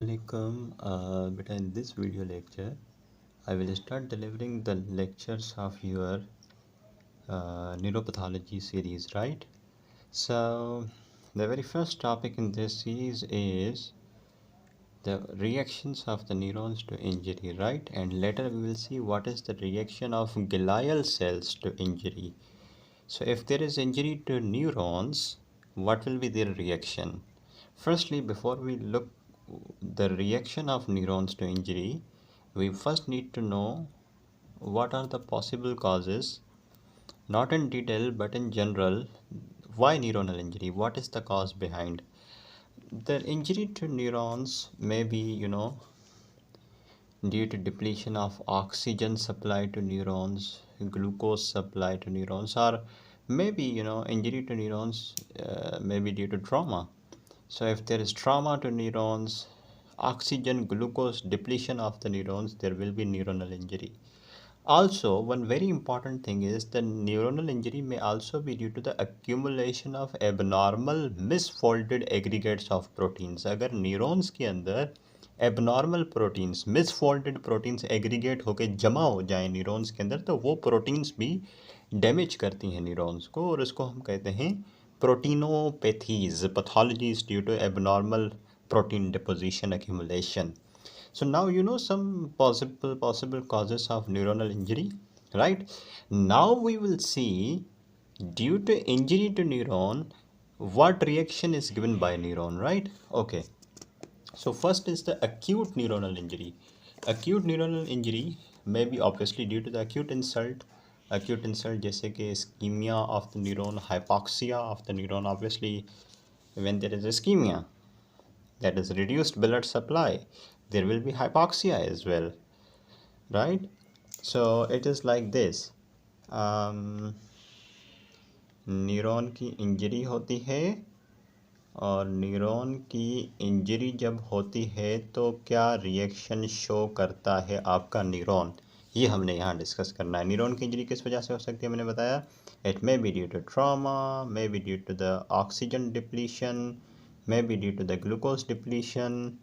Beta, in this video lecture, I will start delivering the lectures of your neuropathology series, right? So, the very first topic in this series is the reactions of the neurons to injury, right? And later we will see what is the reaction of glial cells to injury. So, if there is injury to neurons, what will be their reaction? Firstly, before we look the reaction of neurons to injury, we first need to know what are the possible causes, not in detail but in general. Why neuronal injury? What is the cause behind? The injury to neurons may be, due to depletion of oxygen supply to neurons, glucose supply to neurons, or maybe, injury to neurons may be due to trauma. So if there is trauma to neurons, oxygen, glucose depletion of the neurons, there will be neuronal injury. Also, one very important thing is the neuronal injury may also be due to the accumulation of abnormal misfolded aggregates of proteins. अगर neurons के अंदर abnormal proteins, misfolded proteins aggregate होके जमा हो जाए neurons के अंदर, तो वो proteins भी damage करती हैं neurons को, और इसको हम कहते हैं proteinopathies. Pathology is due to abnormal protein deposition accumulation. So now you know some possible causes of neuronal injury, right? Now we will see, due to injury to neuron, what reaction is given by neuron, right? Okay. So first is the acute neuronal injury. Acute neuronal injury may be obviously due to the acute insult. Acute insult जैसे कि ischemia of the neuron, hypoxia of the neuron. Obviously, when there is ischemia, that is reduced blood supply, there will be hypoxia as well, right? So it is like this. Neuron की injury होती है, और neuron की injury जब होती है तो क्या रिएक्शन शो करता है आपका न्यूरॉन, ये हमने यहाँ डिस्कस करना है. न्यूरॉन की इंजरी किस वजह से हो सकती है, मैंने बताया. It may be due to trauma, may be due to the oxygen depletion, may be due to the glucose depletion,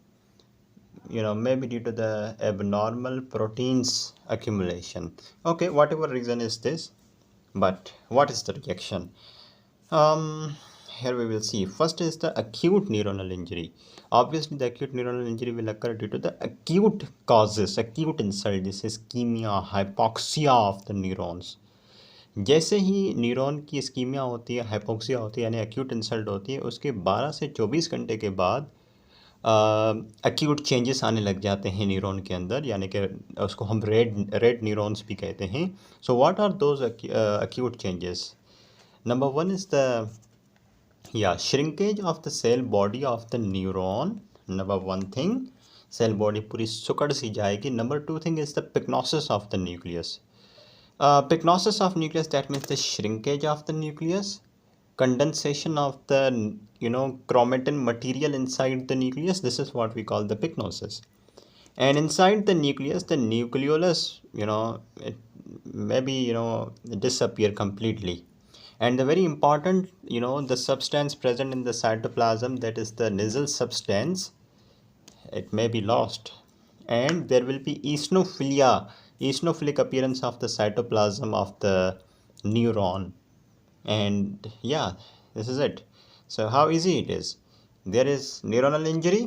may be due to the abnormal proteins accumulation. Okay, whatever reason is this, but what is the reaction? um Here we will see. First is the acute neuronal injury. Obviously the acute neuronal injury will occur due to the acute causes, acute insult. This is ischemia, hypoxia of the neurons. जैसे ही neuron की ischemia होती है, hypoxia होती है, यानी acute insult होती है, उसके 12 से 24 घंटे के बाद एक्यूट चेंजेस आने लग जाते हैं न्यूरॉन के अंदर, यानी कि उसको हम रेड न्यूरॉन्स भी कहते हैं. So what are those acute changes? Number one is the shrinkage of the cell body of the neuron. Number one thing, cell body पूरी सुकड़ सी जाएगी. Number two thing is the pyknosis of the nucleus. Pycnosis of nucleus, that means the shrinkage of the nucleus, condensation of the chromatin material inside the nucleus. This is what we call the pycnosis. And inside the nucleus, the nucleolus, it maybe disappear completely. And the very important, the substance present in the cytoplasm, that is the nasal substance, it may be lost. And there will be eosinophilic appearance of the cytoplasm of the neuron. And yeah, this is it. So how easy it is. There is neuronal injury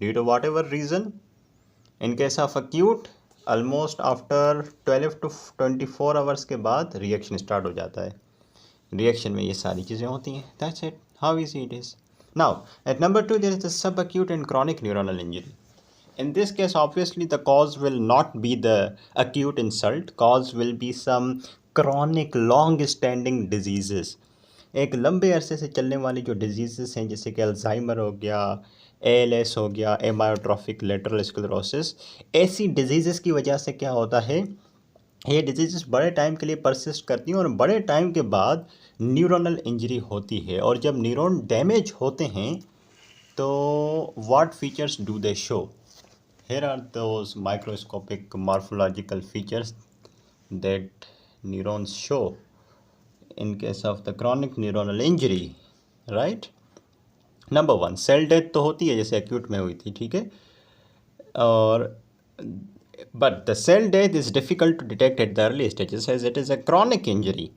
due to whatever reason. In case of acute, almost after 12 to 24 hours के बाद reaction start हो जाता है. Reaction में ये सारी चीज़ें होती हैं. That's it. How easy it is. Now, at number 2, there is the subacute and chronic neuronal injury. In this case, obviously the cause will not be the acute insult. Cause will be some chronic long standing diseases. एक लंबे अरसे से चलने वाली जो disease हैं, जैसे कि अल्जाइमर हो गया, ALS हो गया, एमायोट्रोफिक लेटरल स्क्लेरोसिस, ऐसी डिजीज़ की वजह से क्या होता है, ये डिजीज़ बड़े टाइम के लिए परसिस्ट करती हैं और बड़े टाइम के बाद न्यूरोनल इंजरी होती है. और जब न्यूरॉन डैमेज होते हैं तो what features do they show? Here are those microscopic morphological features that neurons show in case of the chronic neuronal injury, right? Number 1, cell death तो होती है जैसे एक्यूट में हुई थी, ठीक है. or but the cell death is difficult to detect at the early stages as it is a chronic injury.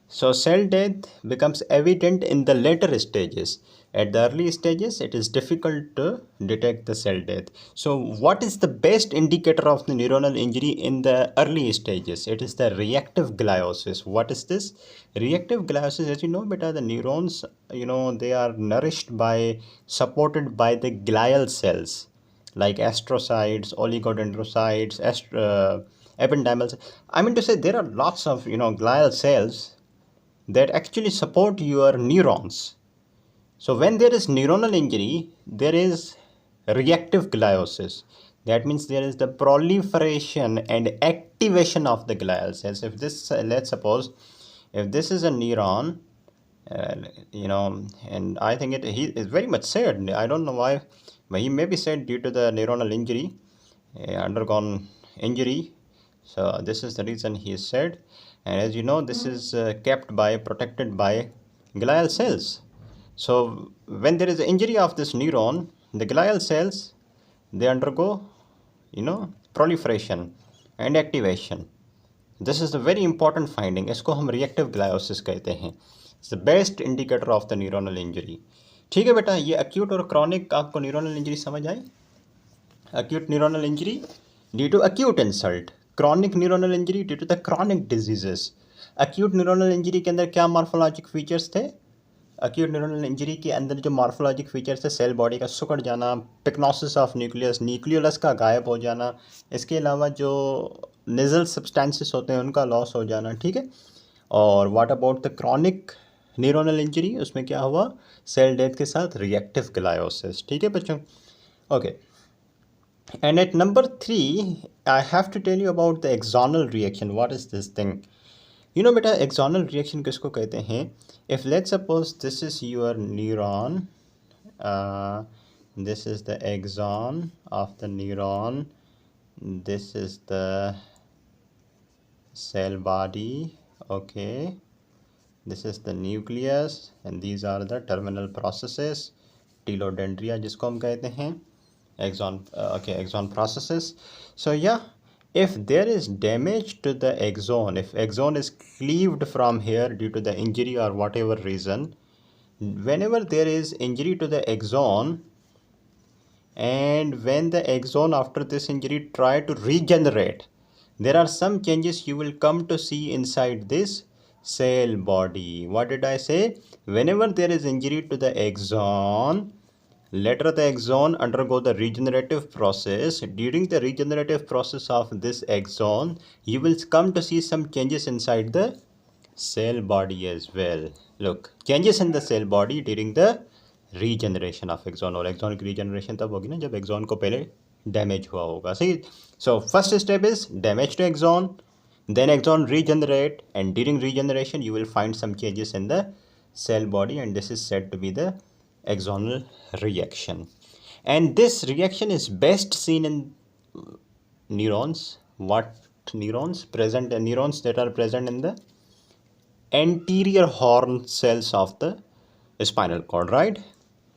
So cell death becomes evident in the later stages. At the early stages, it is difficult to detect the cell death. So what is the best indicator of the neuronal injury in the early stages? It is the reactive gliosis. What is this? Reactive gliosis, as you know, beta, the neurons, they are nourished by, supported by the glial cells like astrocytes, oligodendrocytes, ependymal cells. I mean to say there are lots of glial cells that actually support your neurons. So when there is neuronal injury, there is reactive gliosis. That means there is the proliferation and activation of the glial cells. If this, let's suppose, if this is a neuron, uh, and I think he is very much sad. I don't know why, but he may be sad due to the neuronal injury, undergone injury. So this is the reason he is sad. And as you know, this is protected by glial cells. So when there is an injury of this neuron, the glial cells, they undergo, proliferation and activation. This is the very important finding. इसको हम reactive gliosis कहते हैं. It's the best indicator of the neuronal injury. ठीक है बेटा, ये acute और chronic आपको न्यूरोनल इंजरी समझ आई. Acute neuronal injury due to acute insult, chronic neuronal injury due to the chronic diseases. Acute neuronal injury के अंदर क्या मॉर्फोलॉजिक फीचर्स थे? एक्यूट न्यूरोनल इंजरी के अंदर जो मॉर्फोलॉजिक फीचर्स थे, सेल बॉडी का सिकुड़ जाना, पिक्नोसिस ऑफ न्यूक्लियस, न्यूक्लियोलस का गायब हो जाना, इसके अलावा जो नेजल सब्सटेंसेस होते हैं उनका लॉस हो जाना. ठीक है. और what about the chronic neuronal injury, उसमें क्या हुआ? सेल डेथ के साथ रिएक्टिव ग्लायोसिस. ठीक है बच्चों. Okay. And at number 3 I have to tell you about the axonal reaction. What is this thing? बेटा, एक्सोनल रिएक्शन किसको कहते हैं? If let's suppose this is your neuron, this is the axon of the neuron, this is the cell body, okay, this is the nucleus, and these are the terminal processes, telodendria जिसको हम कहते हैं, axon, axon processes. So yeah, if there is damage to the axon, if axon is cleaved from here due to the injury or whatever reason, whenever there is injury to the axon, and when the axon after this injury try to regenerate, there are some changes you will come to see inside this cell body. What did I say? Whenever there is injury to the axon, later the axon undergo the regenerative process. During the regenerative process of this axon, you will come to see some changes inside the cell body as well. Look, changes in the cell body during the regeneration of axon. और axon की regeneration तब होगी ना जब axon को पहले damage हुआ होगा. सही. So first step is damage to axon, then axon regenerate, and during regeneration you will find some changes in the cell body, and this is said to be the axonal reaction. And this reaction is best seen in neurons. What neurons? Neurons that are present in the anterior horn cells of the spinal cord, right?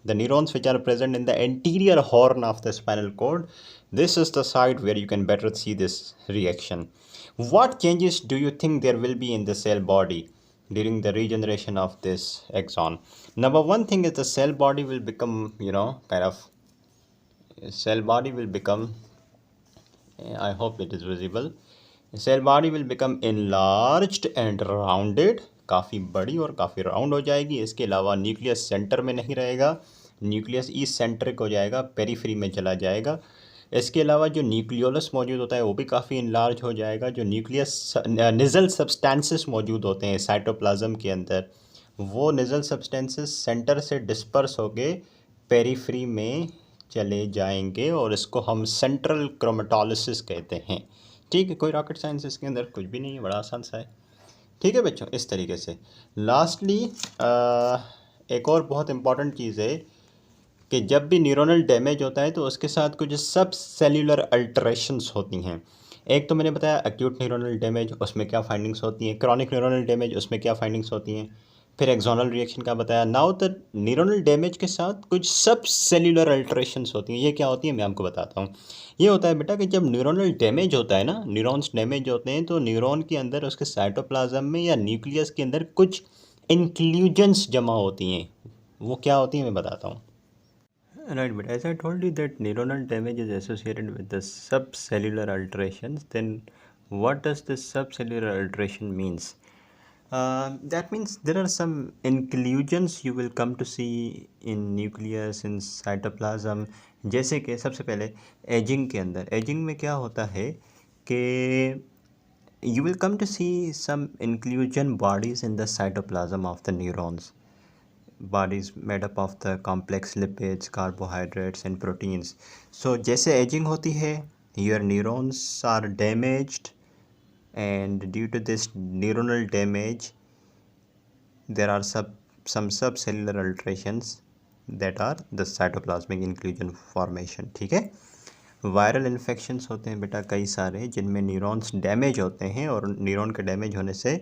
The neurons which are present in the anterior horn of the spinal cord, this is the site where you can better see this reaction. What changes do you think there will be in the cell body during the regeneration of this axon? Number one thing is the cell body will become, cell body will become, I hope it is visible, cell body will become enlarged and rounded. काफ़ी बड़ी और काफ़ी round हो जाएगी. इसके अलावा nucleus centre में नहीं रहेगा, न्यूक्लियस ईस्ट सेंट्रिक हो जाएगा, पेरीफ्री में चला जाएगा. इसके अलावा जो न्यूक्लियोलस मौजूद होता है वो भी काफ़ी इनलार्ज हो जाएगा. जो न्यूक्लियस निज़ल सब्सटेंसेस मौजूद होते हैं साइटोप्लाज्म के अंदर, वो निज़ल सब्सटेंसेस सेंटर से डिस्पर्स होके पेरीफ्री में चले जाएंगे, और इसको हम सेंट्रल क्रोमेटोलिसिस कहते हैं. ठीक है, कोई रॉकेट साइंस इसके अंदर कुछ भी नहीं है, बड़ा आसान सा है. ठीक है बच्चों, इस तरीके से. लास्टली एक और बहुत इम्पॉर्टेंट चीज़ है कि जब भी न्यूरोनल डैमेज होता है तो उसके साथ कुछ सब सेल्यूलर अल्टरेशंस होती हैं. एक तो मैंने बताया एक्यूट न्यूरोनल डैमेज, उसमें क्या फाइंडिंग्स होती हैं. क्रॉनिक न्यूरोनल डैमेज, उसमें क्या फाइंडिंग्स होती हैं. फिर एक्सोनल रिएक्शन का बताया। नाउ द न्यूरोनल डैमेज के साथ कुछ सब सेल्यूलर अल्ट्रेशंस होती हैं। ये क्या होती है मैं आपको बताता हूँ। ये होता है बेटा कि जब न्यूरोनल डैमेज होता है ना, न्यूरॉन्स डैमेज होते हैं, तो न्यूरॉन के अंदर उसके साइटोप्लाज्म में या न्यूक्लियस के अंदर कुछ इंक्लूजन्स जमा होती हैं। वो क्या होती हैं मैं बताता हूँ। Right, but as I told you that neuronal damage is associated with the subcellular alterations, then what does this subcellular alteration means? That means there are some inclusions you will come to see in nucleus, in cytoplasm. जैसे कि सबसे पहले ageing के अंदर, ageing में क्या होता है कि you will come to see some inclusion bodies in the cytoplasm of the neurons. Bodies made up of the complex lipids, carbohydrates and proteins. So जैसे एजिंग होती है, your neurons are damaged, and due to this neuronal damage there are some subcellular alterations that are the cytoplasmic inclusion formation. ठीक है। Viral infections होते हैं बेटा कई सारे, जिनमें न्यूरॉन्स डैमेज होते हैं और न्यूरॉन के डैमेज होने से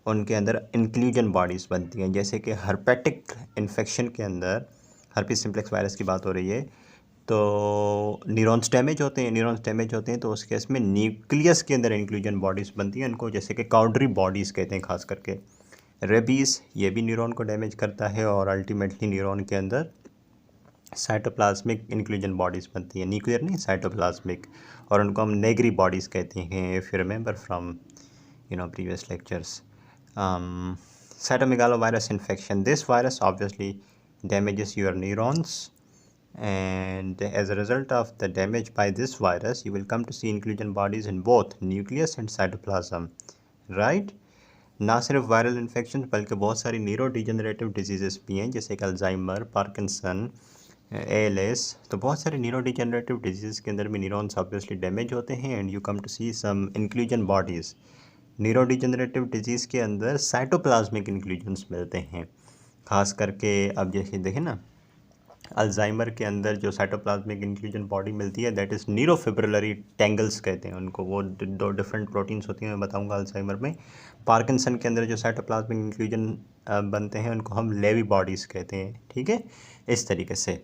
उनके अंदर इंक्लूजन बॉडीज़ बनती हैं। जैसे कि हर्पेटिक इन्फेक्शन के अंदर, हर्पीस सिम्प्लेक्स वायरस की बात हो रही है, तो न्यूरॉन्स डैमेज होते हैं। न्यूरॉन्स डैमेज होते हैं तो उस केस में न्यूक्लियस के अंदर इंक्लूजन बॉडीज़ बनती हैं, उनको जैसे कि काउड्री बॉडीज़ कहते हैं खास करके। रेबीज़ ये भी न्यूरॉन को डैमेज करता है और अल्टीमेटली न्यूरॉन के अंदर साइटोप्लाज्मिक इंक्लूजन बॉडीज़ बनती हैं, न्यूक्लियर नहीं, साइटोप्लाज्मिक, और उनको हम नेगरी बॉडीज़ कहते हैं, if you remember from previous lectures. Cytomegalovirus infection, this virus obviously damages your neurons, and as a result of the damage by this virus you will come to see inclusion bodies in both nucleus and cytoplasm, right? ना सिर्फ viral infection बल्कि बहुत सारी neuro degenerative disease भी हैं, जैसे कि Alzheimer, Parkinson, ALS। तो बहुत सारे न्यूरो डिजेनरेटिव डिजीज़ के अंदर भी न्यूरॉन्स ऑब्वियसली डैमेज होते हैं, and you come to see some inclusion bodies. Neuro degenerative disease के अंदर साइटोप्लाज्मिक इंक्लूजन्स मिलते हैं, खास करके अब जैसे देखें ना, अल्जाइमर के अंदर जो साइटोप्लाज्मिक इंक्लूजन बॉडी मिलती है दैट इज़ न्यूरोफिब्रिलरी टैंगल्स कहते हैं उनको। वो दो डिफरेंट प्रोटीन्स होती हैं, मैं बताऊंगा अल्जाइमर में। पार्किंसन के अंदर जो साइटोप्लाज्मिक इंक्लूजन बनते हैं उनको हम लेवी बॉडीज़ कहते हैं। ठीक है, इस तरीके से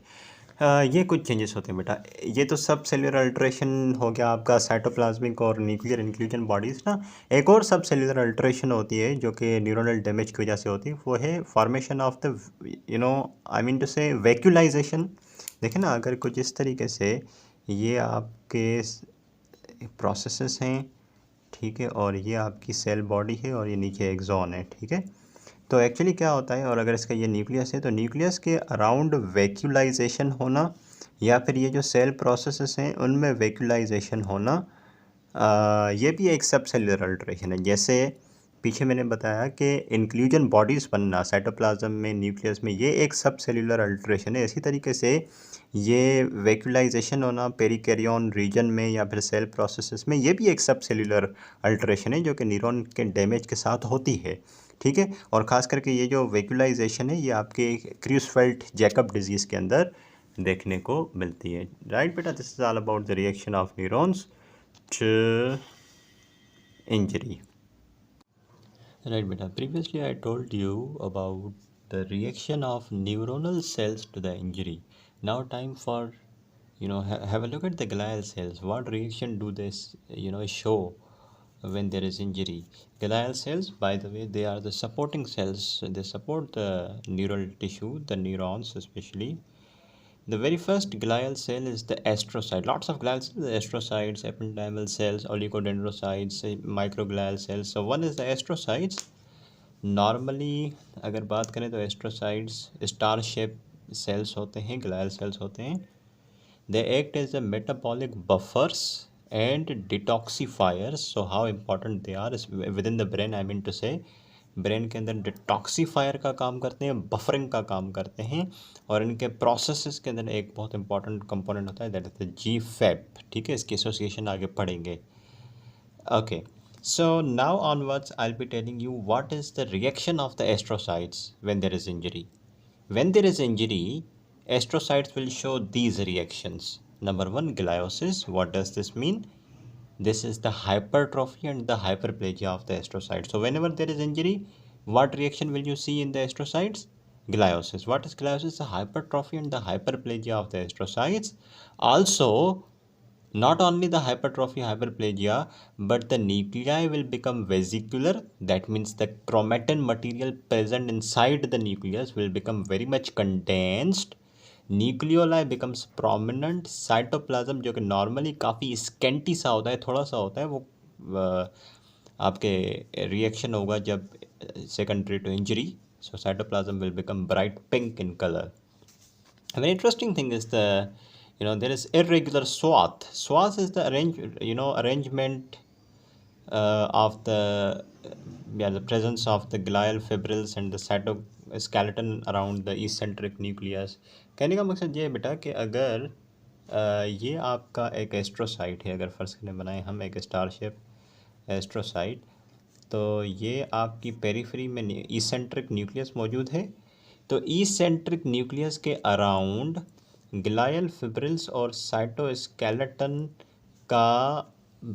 ये कुछ चेंजेस होते हैं बेटा। ये तो सब सेल्यूलर अल्ट्रेशन हो गया आपका साइटोप्लाज्मिक और न्यूक्लियर इंक्लूजन बॉडीज़ ना। एक और सब सेल्यूलर अल्ट्रेशन होती है जो कि न्यूरोनल डैमेज की वजह से होती है, वो है formation of the I mean to say vacuolization. देखें ना, अगर कुछ इस तरीके से ये आपके प्रोसेसेस हैं, ठीक है, और ये आपकी सेल बॉडी है और ये नीचे एक्सॉन है, ठीक है। तो एक्चुअली क्या होता है, और अगर इसका ये न्यूक्लियस है तो न्यूक्लियस के अराउंड वैक्यूलाइजेशन होना, या फिर ये जो सेल प्रोसेसेस हैं उनमें वैक्यूलाइजेशन होना, ये भी एक सब सेल्यूलर अल्ट्रेशन है। जैसे पीछे मैंने बताया कि इंक्लूजन बॉडीज़ बनना साइटोप्लाज्म में, न्यूक्लियस में, ये एक सब सेल्यूलर अल्ट्रेशन है। इसी तरीके से ये वैक्यूलाइजेशन होना पेरिकैरियन रीजन में या फिर सेल प्रोसेसेस में, ये भी एक सब सेल्यूलर अल्ट्रेशन है जो कि न्यूरॉन के डैमेज के साथ होती है। ठीक है, और ख़ास करके ये जो वैक्यूलाइजेशन है ये आपके क्रूसफेल्ट जैकब डिजीज़ के अंदर देखने को मिलती है। राइट बेटा, this is all about the reaction of neurons to injury. Right, beta. Previously, I told you about the reaction of neuronal cells to the injury. Now, time for have a look at the glial cells. What reaction do they show when there is injury? Glial cells, by the way, they are the supporting cells. They support the neural tissue, the neurons especially. The very first glial cell is the astrocyte. Lots of glial cells, the astrocytes, ependymal cells, oligodendrocytes, microglial cells. So one is the astrocytes. Normally अगर बात करें तो एस्ट्रोसाइड्स star shape cells होते हैं, glial cells होते हैं। They act as a metabolic buffers and detoxifiers. So how important they are with in the brain, I mean to say brain के अंदर डिटॉक्सीफायर का काम करते हैं, बफरिंग का काम करते हैं, और इनके प्रोसेसेस के अंदर एक बहुत इंपॉर्टेंट कंपोनेंट होता है दैट इज द GFAP। ठीक है, इसकी एसोसिएशन आगे पढ़ेंगे। Okay, so now onwards I'll be telling you what is the reaction of the astrocytes when there is injury. When there is injury, astrocytes will show these reactions. Number one, gliosis. What does this mean? This is the hypertrophy and the hyperplasia of the astrocytes. So whenever there is injury, What reaction will you see in the astrocytes? Gliosis. What is gliosis? The hypertrophy and the hyperplasia of the astrocytes. Also, not only the hypertrophy, hyperplasia, but the nuclei will become vesicular. That means the chromatin material present inside the nucleus will become very much condensed. Nucleoli becomes prominent. Cytoplasm जो कि normally काफ़ी scanty सा होता है, थोड़ा सा होता है, वो आपके रिएक्शन होगा जब secondary to injury. So cytoplasm will become bright pink in color. A very interesting thing is there is irregular swath. Swath is the arrangement of the presence of the glial fibrils and the cytoskeleton around the eccentric nucleus. कहने का मकसद ये है बेटा कि अगर ये आपका एक एस्ट्रोसाइट है, अगर फर्स्ट ने बनाए हम एक स्टार शेप एस्ट्रोसाइट, तो ये आपकी पेरिफेरी में ईसेंट्रिक न्यूक्लियस मौजूद है। तो ईसेंट्रिक न्यूक्लियस के अराउंड ग्लायल फिब्रिल्स और साइटोस्केलेटन का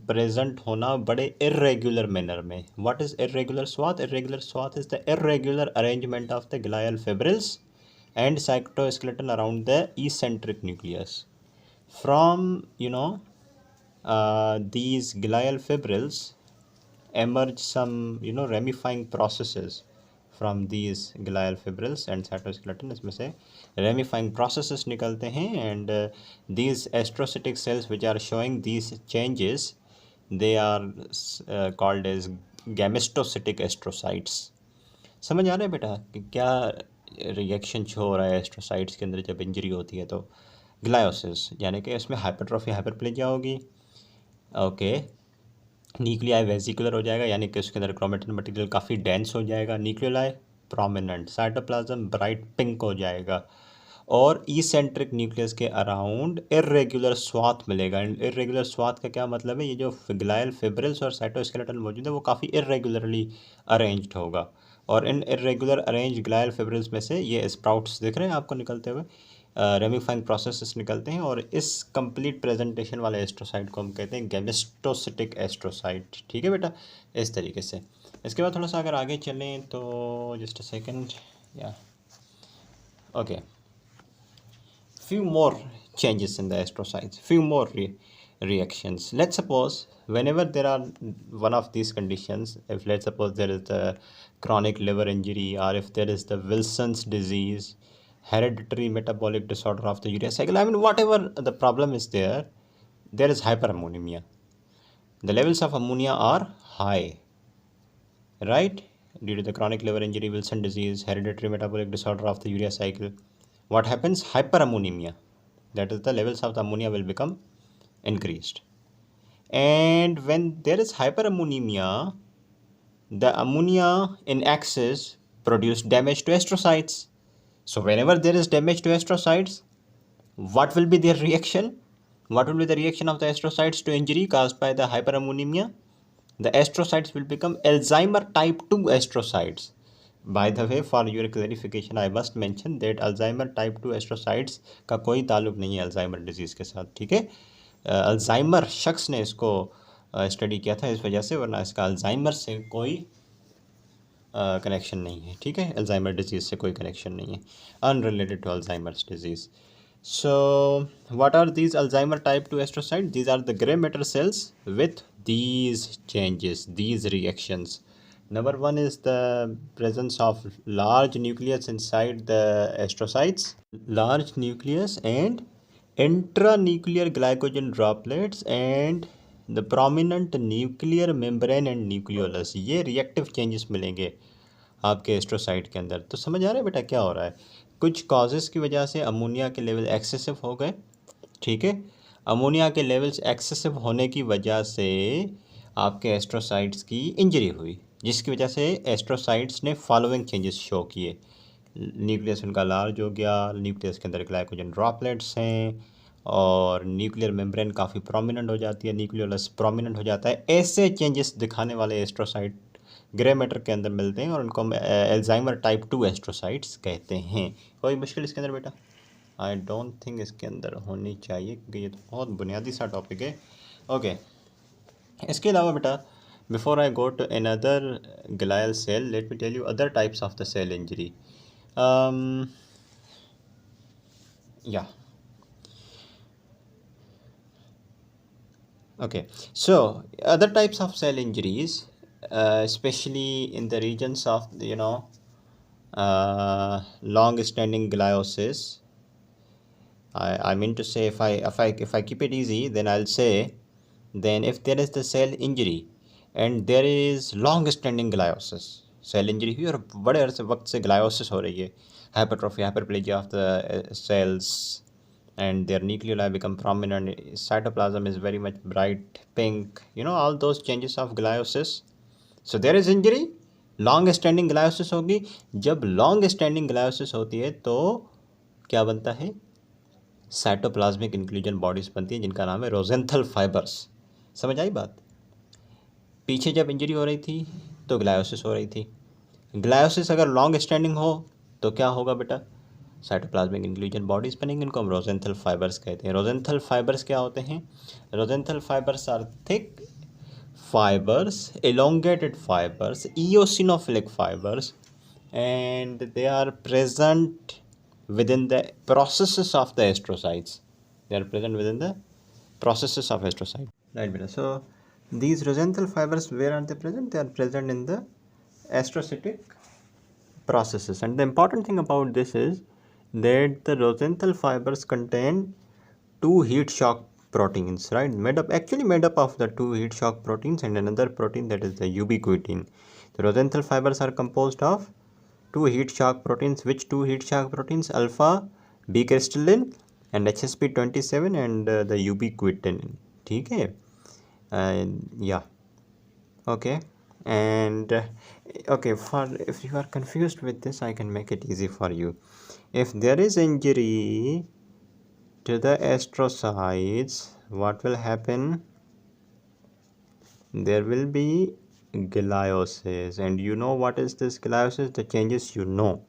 प्रेजेंट होना बड़े इर्रेगुलर मैनर में। What is irregular swath? Irregular swath is the irregular arrangement of the glial fibrils and cytoskeleton around the eccentric nucleus. From these glial fibrils emerge some ramifying processes from these glial fibrils and cytoskeleton. इसमें से ramifying processes निकलते हैं, and these astrocytic cells which are showing these changes, they are called as gamestocytic astrocytes. समझ आ रहा है बेटा कि क्या रिएक्शन शो हो रहा है एस्ट्रोसाइट्स के अंदर जब इंजरी होती है? तो ग्लायोसिस यानी कि इसमें हाइपरट्रॉफी हाइपरप्लेजिया होगी। ओके, न्यूक्लियाई वेसिकुलर हो जाएगा, यानी कि उसके अंदर क्रोमेटिन मटेरियल काफ़ी डेंस हो जाएगा। Nucleoli prominent, cytoplasm bright pink हो जाएगा, और ईसेंट्रिक न्यूक्लियस के अराउंड इर्रेगुलर स्वाथ मिलेगा। इर्रेगुलर स्वाथ का क्या मतलब है? ये जो ग्लायल फिब्रिल्स और साइटोस्केलेटन मौजूद है वो काफ़ी इर्रेगुलरली अरेंज्ड होगा, और इन इर्रेगुलर अरेंज ग्लायल फिब्रिल्स में से ये स्प्राउट्स दिख रहे हैं आपको निकलते हुए, रेमिफाइंग प्रोसेसेस निकलते हैं, और इस कंप्लीट प्रेजेंटेशन वाले एस्ट्रोसाइट को हम कहते हैं गेमेस्टोसिटिक एस्ट्रोसाइट। ठीक है बेटा, इस तरीके से। इसके बाद थोड़ा सा अगर आगे चलें तो जस्ट अ सेकेंड, या okay, few more changes in the astrocytes, few more reactions. Let's suppose whenever there are one of these conditions, if let's suppose there is the chronic liver injury, or if there is the Wilson's disease, hereditary metabolic disorder of the urea cycle, I mean whatever the problem is there, there is hyperammonemia. The levels of ammonia are high, right? Due to the chronic liver injury, Wilson disease, hereditary metabolic disorder of the urea cycle, what happens? Hyperammonemia. That is, the levels of the ammonia will become increased. And when there is hyperammonemia, the ammonia in excess produce damage to astrocytes. So whenever there is damage to astrocytes, what will be their reaction? What will be the reaction of the astrocytes to injury caused by the hyperammonemia? The astrocytes will become Alzheimer type 2 astrocytes. By the way, for your clarification, I must mention that Alzheimer type 2 astrocytes का कोई ताल्लुक नहीं है Alzheimer disease के साथ। ठीक है, Alzheimer शख्स ने इसको स्टडी किया था इस वजह से, वरना इसका अल्जाइमर से कोई कनेक्शन नहीं है। ठीक है, अल्जाइमर डिजीज़ से कोई कनेक्शन नहीं है, unrelated to Alzheimer's disease. So what are these Alzheimer type 2 astrocytes? These are the gray matter cells with these changes, these reactions. Number one is the presence of large nucleus inside the astrocytes, large nucleus and intranuclear glycogen droplets and the prominent nuclear membrane and nucleolus. ये reactive changes मिलेंगे आपके astrocyte के अंदर। तो समझ आ रहा है बेटा क्या हो रहा है? कुछ कॉजेज़ की वजह से अमोनिया के लेवल एक्सेसिव हो गए। ठीक है, अमोनिया के लेवल्स एक्सेसिव होने की वजह से आपके एस्ट्रोसाइट्स की इंजरी हुई, जिसकी वजह से एस्ट्रोसाइट्स ने फॉलोइंग चेंजेस शो किए। न्यूक्लियस उनका लार्ज हो गया, न्यूक्लियस के अंदर ग्लाइकोजन ड्रॉपलेट्स हैं, और न्यूक्लियर मेम्ब्रेन काफ़ी प्रोमिनेंट हो जाती है, न्यूक्लियोलस प्रोमिनेंट हो जाता है। ऐसे चेंजेस दिखाने वाले एस्ट्रोसाइट ग्रे मैटर के अंदर मिलते हैं, और उनको हम एल्जाइमर टाइप 2 एस्ट्रोसाइट्स कहते हैं। कोई मुश्किल इसके अंदर बेटा? आई डोंट थिंक इसके अंदर होनी चाहिए, क्योंकि ये तो बहुत बुनियादी सा टॉपिक है। ओके, इसके अलावा बेटा Before I go to another glial cell, let me tell you other types of the cell injury. Yeah. Okay, so other types of cell injuries, especially in the regions of long-standing gliosis. I mean to say, if I keep it easy, then I'll say, then if there is the cell injury and there is long-standing gliosis, cell injury हुई और बड़े अरसे वक्त से gliosis हो रही है, hypertrophy, hyperplasia of the cells, and their nucleoli become prominent, cytoplasm is very much bright pink, all those changes of gliosis. So there is injury, long standing gliosis होगी. जब लॉन्ग स्टैंडिंग ग्लायोसिस होती है तो क्या बनता है? Cytoplasmic inclusion bodies बनती हैं जिनका नाम है रोजेंथल फाइबर्स. समझ आई बात? पीछे जब इंजरी हो रही थी तो ग्लायोसिस हो रही थी. ग्लायोसिस अगर लॉन्ग स्टैंडिंग हो तो क्या होगा बेटा? साइटोप्लाज्मिक इंक्लूजन बॉडीज बनेंगे, इनको हम रोजेंथल फाइबर्स कहते हैं. रोजेंथल फाइबर्स क्या होते हैं? Rosenthal fibres are thick fibers, elongated fibers, eosinophilic fibers, and they are present within the processes of the astrocytes. They are present within the processes of astrocytes. Right, beta. So these rosenthal fibers, where are they present? They are present in the astrocytic processes. And the important thing about this is that the rosenthal fibers contain two heat shock proteins, right? Actually made up of the two heat shock proteins and another protein, that is the ubiquitin. The rosenthal fibers are composed of two heat shock proteins. Which two heat shock proteins? Alpha B crystallin and HSP27 and the ubiquitin. ठीक है? Yeah. Okay. And okay, for if you are confused with this, I can make it easy for you. If there is injury to the astrocytes, what will happen? There will be gliosis, and you know what is this gliosis? The changes you know.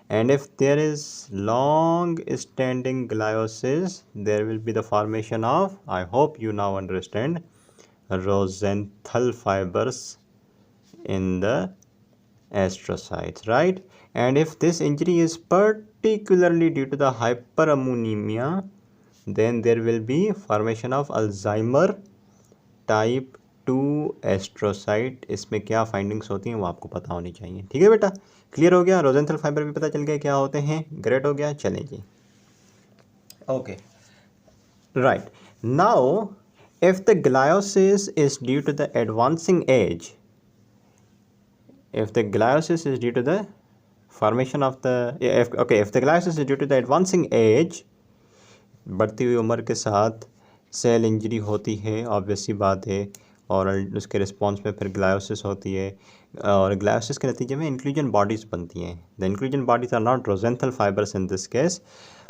And if there is long standing gliosis, there will be the formation of, I hope you now understand, rosenthal fibers in the astrocytes, right? And if this injury is particularly due to the hyperammonemia, then there will be formation of Alzheimer type 2 astrocyte. इसमें क्या findings होती हैं वो आपको पता होनी चाहिए. ठीक है बेटा, क्लियर हो गया? रोजेंथल फाइबर भी पता चल गया क्या होते हैं. ग्रेट हो गया. चलें जी. Okay, right. Now if the gliosis is due to the advancing age, if the gliosis is due to the formation of the if the gliosis is due to the advancing age, बढ़ती हुई उम्र के साथ cell injury होती है, obvious सी बात है, और उसके रिस्पॉन्स में फिर ग्लायोसिस होती है, और ग्लायोसिस के नतीजे में इंक्लूजन बॉडीज़ बनती हैं. The inclusion bodies are not Rosenthal fibres in this case.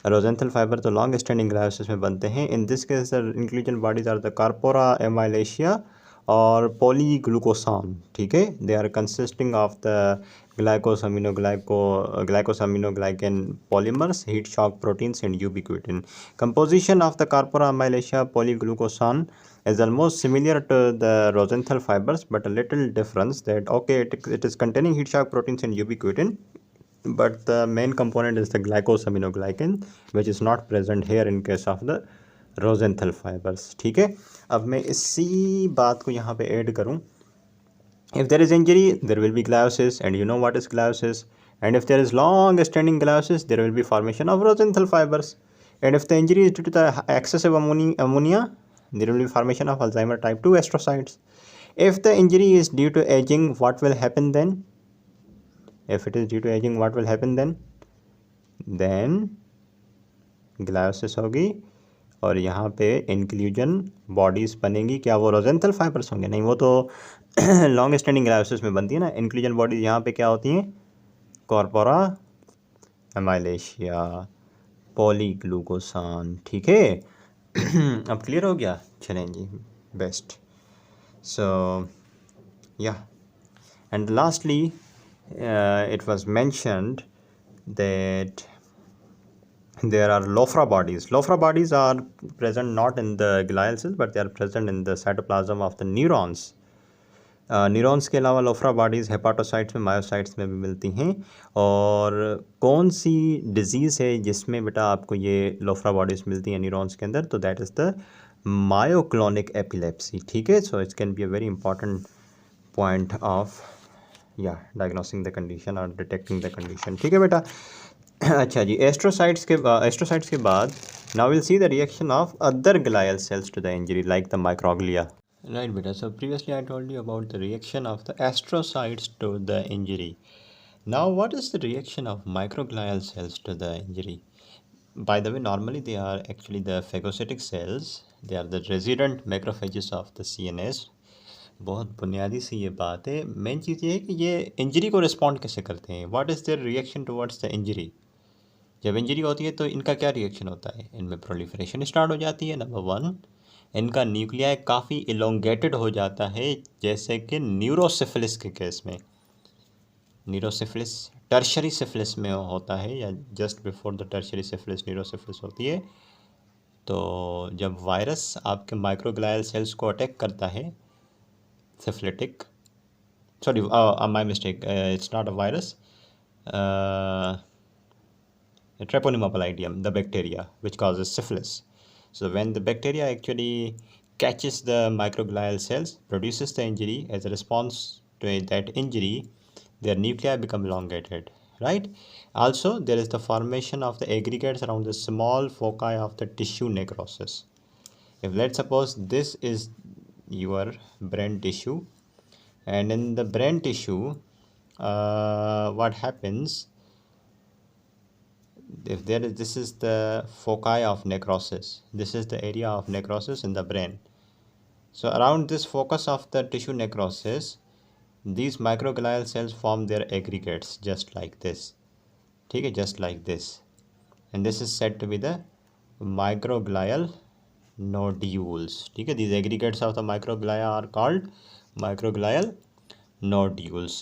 Rosenthal fibre तो लॉन्ग स्टैंडिंग ग्लायोसिस में बनते हैं. In this case the inclusion bodies are the corpora amylacea और पॉलीग्लूकोसान. ठीक है, they are consisting of the glycosaminoglycan polymers, heat shock proteins, and ubiquitin. Composition of the corpora amylaceae polyglucosan is almost similar to the rosenthal fibers, but a little difference that it is containing heat shock proteins and ubiquitin, but the main component is the glycosaminoglycan, which is not present here in case of the rosenthal fibers. ठीक है, अब मैं इसी बात को यहाँ पे add करूँ. If there is injury, there will be gliosis, and you know what is gliosis. And if there is long standing gliosis, there will be formation of rosenthal fibers. And if the injury is due to the excessive ammonia, there will be formation of Alzheimer type 2 astrocytes. If the injury is due to aging, what will happen then? If it is due to aging, what will happen then? Then gliosis होगी और यहाँ पे inclusion bodies बनेंगी. क्या वो रोजेंथल fibres होंगे? नहीं, वो तो लॉन्ग स्टैंडिंग ग्लायोसिस में बनती है ना. इंक्लूजन बॉडीज़ यहाँ पे क्या होती हैं? कॉर्पोरा एमाइलेशिया, पॉलीग्लूकोसान. ठीक है, अब क्लियर हो गया. चलें जी, बेस्ट. सो या, and lastly it was mentioned that there are LOFRA bodies. LOFRA bodies are present not in the glial cells, but they are present in the cytoplasm of the neurons. Neurons के अलावा लोफ्रा bodies हेपाटोसाइट्स में, myocytes में भी मिलती हैं। और कौन सी disease है जिसमें बेटा आपको ये लोफ्रा बॉडीज़ मिलती हैं न्यूरॉन्स के अंदर? तो that is the myoclonic epilepsy. ठीक है, so it can be a very important point of diagnosing the condition और डिटेक्टिंग द कंडीशन। ठीक है बेटा। अच्छा जी, एस्ट्रोसाइट्स के बाद now will see the reaction of other glial cells to the injury like the microglia. Right, beta. So previously I told you about the reaction of the astrocytes to the injury. Now, what is the reaction of microglial cells to the injury? By the way, normally they are actually the phagocytic cells. They are the resident macrophages of the CNS. बहुत बुनियादी सी ये बात है। Main चीज़ ये है कि ये injury को रिस्पॉन्ड कैसे करते हैं। What is their reaction towards the injury? जब इंजरी होती है तो इनका क्या रिएक्शन होता है? इनमें प्रोलिफरेशन स्टार्ट हो जाती है, नंबर 1। इनका न्यूक्लियाई काफ़ी इलोंगेटेड हो जाता है, जैसे कि न्यूरोसिफिलिस के केस में। न्यूरोसिफिलिस टर्शरी सिफिलिस में होता है, या just before the tertiary syphilis neurosyphilis होती है। तो जब वायरस आपके माइक्रोग्लायल सेल्स को अटैक करता है, syphilitic, sorry my mistake, it's not a virus, Treponema pallidum, the bacteria which causes syphilis. So when the bacteria actually catches the microglial cells, produces the injury, as a response to that injury, their nuclei become elongated, right? Also, there is the formation of the aggregates around the small foci of the tissue necrosis. If let's suppose this is your brain tissue, and in the brain tissue, what happens? If there is, this is the foci of necrosis, this is the area of necrosis in the brain. So around this focus of the tissue necrosis, these microglial cells form their aggregates just like this. Okay, just like this, and this is said to be the microglial nodules. Okay, these aggregates of the microglia are called microglial nodules.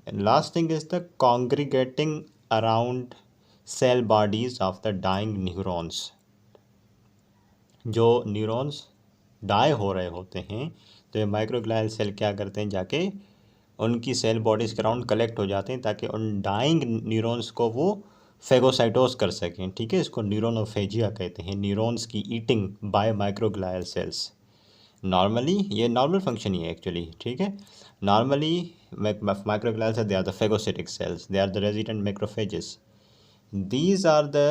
And last thing is the congregating around cell bodies of the dying neurons. जो neurons die हो रहे होते हैं तो ये माइक्रोग्लायल cell क्या करते हैं, जाके उनकी सेल बॉडीज़ के अराउंड कलेक्ट हो जाते हैं ताकि उन डाइंग न्यूरॉन्स को वो फेगोसाइटोस कर सकें। ठीक है, इसको न्यूरोनोफेजिया कहते हैं, न्यूरॉन्स की eating by microglial cells. Normally ये नॉर्मल फंक्शन ही है एक्चुअली। ठीक है, normally microglial cell they are the phagocytic cells, they are the resident macrophages. These are the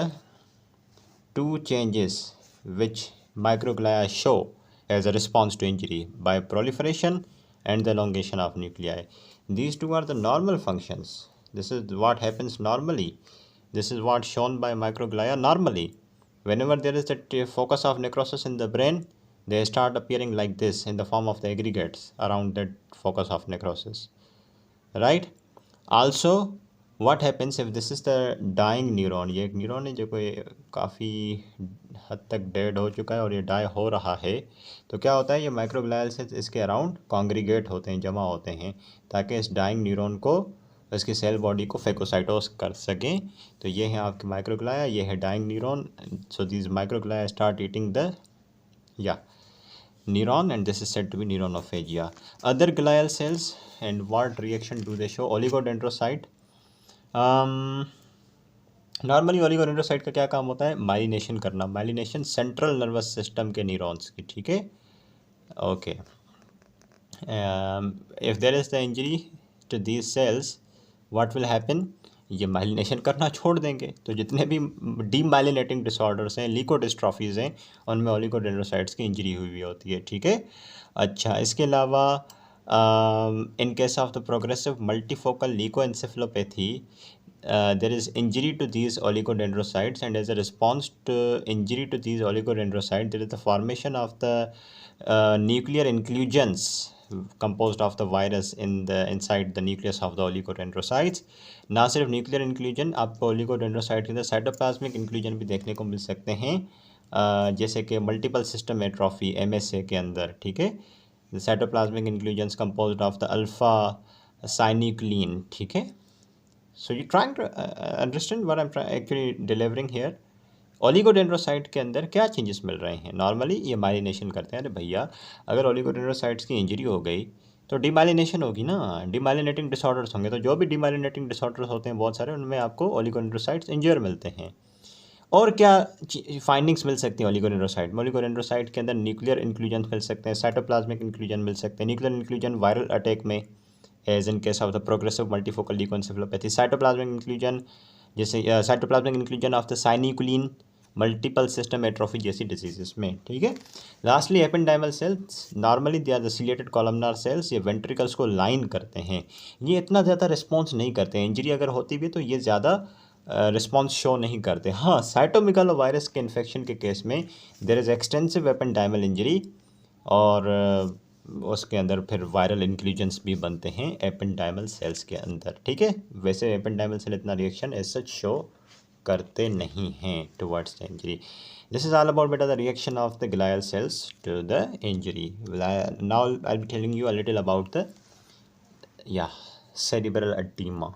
two changes which microglia show as a response to injury by proliferation and the elongation of nuclei. These two are the normal functions. This is what happens normally. This is what shown by microglia normally. Whenever there is the focus of necrosis in the brain, they start appearing like this in the form of the aggregates around that focus of necrosis. Right? Also, what happens if this is the dying neuron, ये एक neuron है जो कोई काफ़ी हद तक dead हो चुका है और ये डाई हो रहा है, तो क्या होता है, ये माइक्रोग्लायल सेल्स इसके अराउंड कॉन्ग्रीगेट होते हैं, जमा होते हैं, ताकि इस डाइंग न्यूरॉन को, इसकी सेल बॉडी को फेगोसाइटोस कर सकें। तो ये है आपके माइक्रोग्लाया, ये है dying neuron. So this microglia start eating the neuron, and this is said to be neuronophagia. Other glial cells, and what reaction do they show? Oligodendrocyte. Normally oligodendrocyte का क्या काम होता है, माइलिनेशन करना, माइलिनेशन सेंट्रल नर्वस सिस्टम के neurons की. ठीक है, okay. If there is the injury to these cells, what will happen, ये माइलिनेशन करना छोड़ देंगे. तो जितने भी डीमाइलिनेटिंग डिसऑर्डर्स हैं, लीकोडिस्ट्रॉफीज़ हैं, उनमें ओलिगोडेंड्रोसाइट्स की इंजरी हुई होती है. ठीक है, अच्छा. इसके अलावा in case of the progressive multifocal leukoencephalopathy, there is injury to these oligodendrocytes, and as a response to injury to these oligodendrocytes, there is the formation of the nuclear inclusions composed of the virus inside the nucleus of the oligodendrocytes. ना सिर्फ nuclear inclusion, आपको oligodendrocyte के अंदर cytoplasmic inclusion भी देखने को मिल सकते हैं, जैसे कि मल्टीपल सिस्टम एट्रोफी MSA के अंदर. ठीक है, the cytoplasmic inclusions composed of the alpha synuclein. ठीक है, so you trying to understand what I'm actually delivering here. Oligodendrocyte के अंदर क्या चेंजेस मिल रहे हैं. नॉर्मली ये माइलिनेशन करते हैं. अरे भैया, अगर ओलिगोडेंड्रोसाइट्स की इंजरी हो गई तो डिमाइलिनेशन होगी ना, डिमाइलिनेटिंग डिसऑर्डर्स होंगे। तो जो भी डिमाइलिनेटिंग डिसऑर्डर्स होते हैं बहुत सारे, उनमें आपको ओलिगोडेंड्रोसाइट्स इंज्योर मिलते हैं। और क्या फाइंडिंग्स मिल सकती हैं ओलिगोडेंड्रोसाइट में? ओलिगोडेंड्रोसाइट के अंदर न्यूक्लियर इंक्लूजन मिल सकते हैं, साइटोप्लाज्मिक इंक्लूजन मिल सकते हैं। न्यूक्लियर इंक्लूजन वायरल अटैक में, as in case of the progressive multifocal leukoencephalopathy. Cytoplasmic inclusion जैसे cytoplasmic inclusion of the synuclein multiple system atrophy जैसी डिजीजेस में, ठीक है। Lastly ependymal cells, normally they are the ciliated columnar cells, ये ventricles को line करते हैं। ये इतना ज़्यादा रिस्पॉन्स नहीं करते हैं, इंजरी अगर होती भी तो ये ज़्यादा रिस्पॉन्स शो नहीं करते। हाँ, साइटोमेगालो वायरस के इन्फेक्शन के केस में there is extensive ependymal injury, और उसके अंदर फिर वायरल इंक्लूजन्स भी बनते हैं एपेंडाइमल सेल्स के अंदर, ठीक है। वैसे एपेंडाइमल सेल इतना रिएक्शन एज सच शो करते नहीं हैं towards the injury. This is all about बेटा the reaction of the glial cells to the injury. Now I will be telling you a little about the cerebral edema.